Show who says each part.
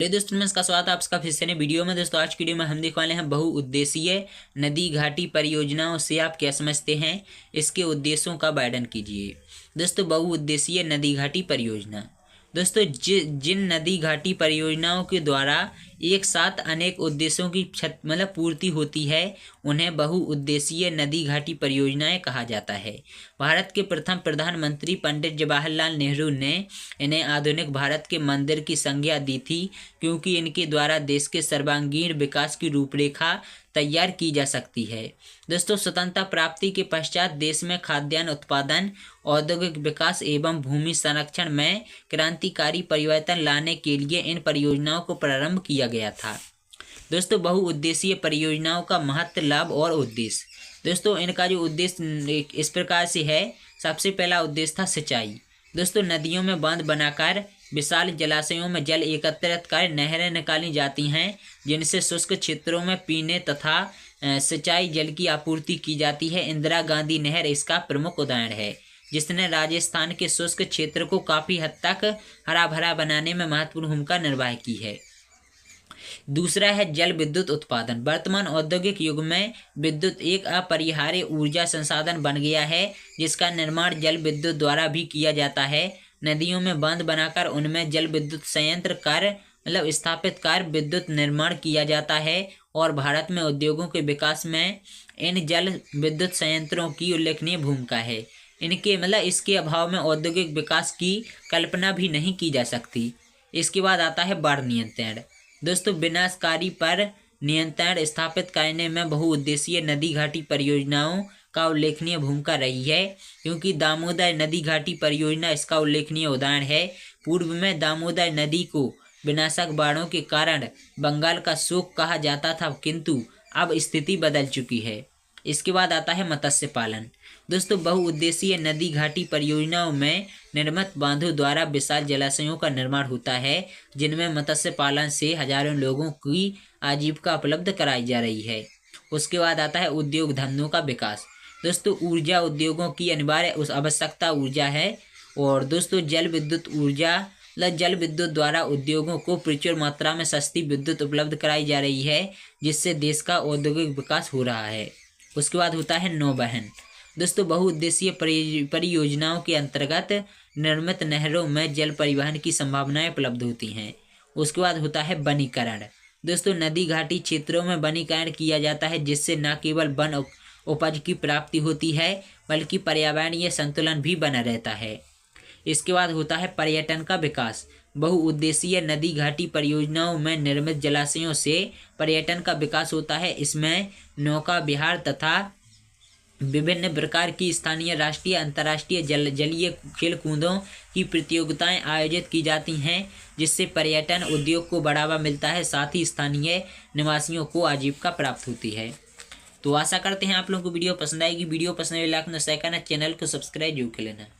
Speaker 1: दोस्तों नमस्कार, स्वागत है आपका फिर से नई वीडियो में। दोस्तों आज की वीडियो में हम देखने वाले हैं बहुउद्देशीय नदी घाटी परियोजनाओं से आप क्या समझते हैं, इसके उद्देश्यों का वर्णन कीजिए। दोस्तों बहुउद्देशीय नदी घाटी परियोजना, दोस्तों जिन नदी घाटी परियोजनाओं के द्वारा एक साथ अनेक उद्देश्यों की पूर्ति होती है, उन्हें बहुउद्देशीय नदी घाटी परियोजनाएं कहा जाता है। भारत के प्रथम प्रधानमंत्री पंडित जवाहरलाल नेहरू ने इन्हें आधुनिक भारत के मंदिर की संज्ञा दी थी, क्योंकि इनके द्वारा देश के सर्वांगीण विकास की रूपरेखा तैयार की जा सकती है। दोस्तों स्वतंत्रता प्राप्ति के पश्चात देश में खाद्यान्न उत्पादन, औद्योगिक विकास एवं भूमि संरक्षण में क्रांतिकारी परिवर्तन लाने के लिए इन परियोजनाओं को प्रारंभ किया गया था। दोस्तों बहुउद्देशीय परियोजनाओं का महत्व, लाभ और उद्देश्य। दोस्तों इनका जो उद्देश्य इस प्रकार से है। सबसे पहला उद्देश्य था सिंचाई। दोस्तों नदियों में बांध बनाकर विशाल जलाशयों में जल एकत्रित कर नहरें निकाली जाती हैं, जिनसे शुष्क क्षेत्रों में पीने तथा सिंचाई जल की आपूर्ति की जाती है। इंदिरा गांधी नहर इसका प्रमुख उदाहरण है, जिसने राजस्थान के शुष्क क्षेत्र को काफ़ी हद तक हरा भरा बनाने में महत्वपूर्ण भूमिका निर्वाह की है। दूसरा है जल विद्युत उत्पादन। वर्तमान औद्योगिक युग में विद्युत एक अपरिहार्य ऊर्जा संसाधन बन गया है, जिसका निर्माण जल विद्युत द्वारा भी किया जाता है। नदियों में बांध बनाकर उनमें जल विद्युत संयंत्र स्थापित कर विद्युत निर्माण किया जाता है, और भारत में उद्योगों के विकास में इन जल विद्युत संयंत्रों की उल्लेखनीय भूमिका है। इनके इसके अभाव में औद्योगिक विकास की कल्पना भी नहीं की जा सकती। इसके बाद आता है बाढ़ नियंत्रण। दोस्तों विनाशकारी पर नियंत्रण स्थापित करने में बहुउद्देशीय नदी घाटी परियोजनाओं का उल्लेखनीय भूमिका रही है, क्योंकि दामोदर नदी घाटी परियोजना इसका उल्लेखनीय उदाहरण है। पूर्व में दामोदर नदी को विनाशक बाढ़ों के कारण बंगाल का शोक कहा जाता था, किंतु अब स्थिति बदल चुकी है। इसके बाद आता है मत्स्य पालन। दोस्तों बहुउद्देशीय नदी घाटी परियोजनाओं में निर्मित बांधों द्वारा विशाल जलाशयों का निर्माण होता है, जिनमें मत्स्य पालन से हजारों लोगों की आजीविका उपलब्ध कराई जा रही है। उसके बाद आता है उद्योग धंधों का विकास। दोस्तों ऊर्जा उद्योगों की अनिवार्य आवश्यकता ऊर्जा है, और दोस्तों जल विद्युत द्वारा उद्योगों को प्रचुर मात्रा में सस्ती विद्युत उपलब्ध कराई जा रही है, जिससे देश का औद्योगिक विकास हो रहा है। उसके बाद होता है नौवहन। दोस्तों बहुउद्देशीय परियोजनाओं के अंतर्गत निर्मित नहरों में जल परिवहन की संभावनाएं उपलब्ध होती हैं। उसके बाद होता है वनीकरण। दोस्तों नदी घाटी क्षेत्रों में वनीकरण किया जाता है, जिससे न केवल वन उपज की प्राप्ति होती है, बल्कि पर्यावरणीय संतुलन भी बना रहता है। इसके बाद होता है पर्यटन का विकास। बहुउद्देशीय नदी घाटी परियोजनाओं में निर्मित जलाशयों से पर्यटन का विकास होता है। इसमें नौका विहार तथा विभिन्न प्रकार की स्थानीय, राष्ट्रीय, अंतर्राष्ट्रीय जलीय खेल कूदों की प्रतियोगिताएं आयोजित की जाती हैं, जिससे पर्यटन उद्योग को बढ़ावा मिलता है, साथ ही स्थानीय निवासियों को आजीविका प्राप्त होती है। तो आशा करते हैं आप लोगों को वीडियो पसंद आएगी। वीडियो पसंद आए लाइक न शेयर करना, चैनल को सब्सक्राइब जरूर कर लेना।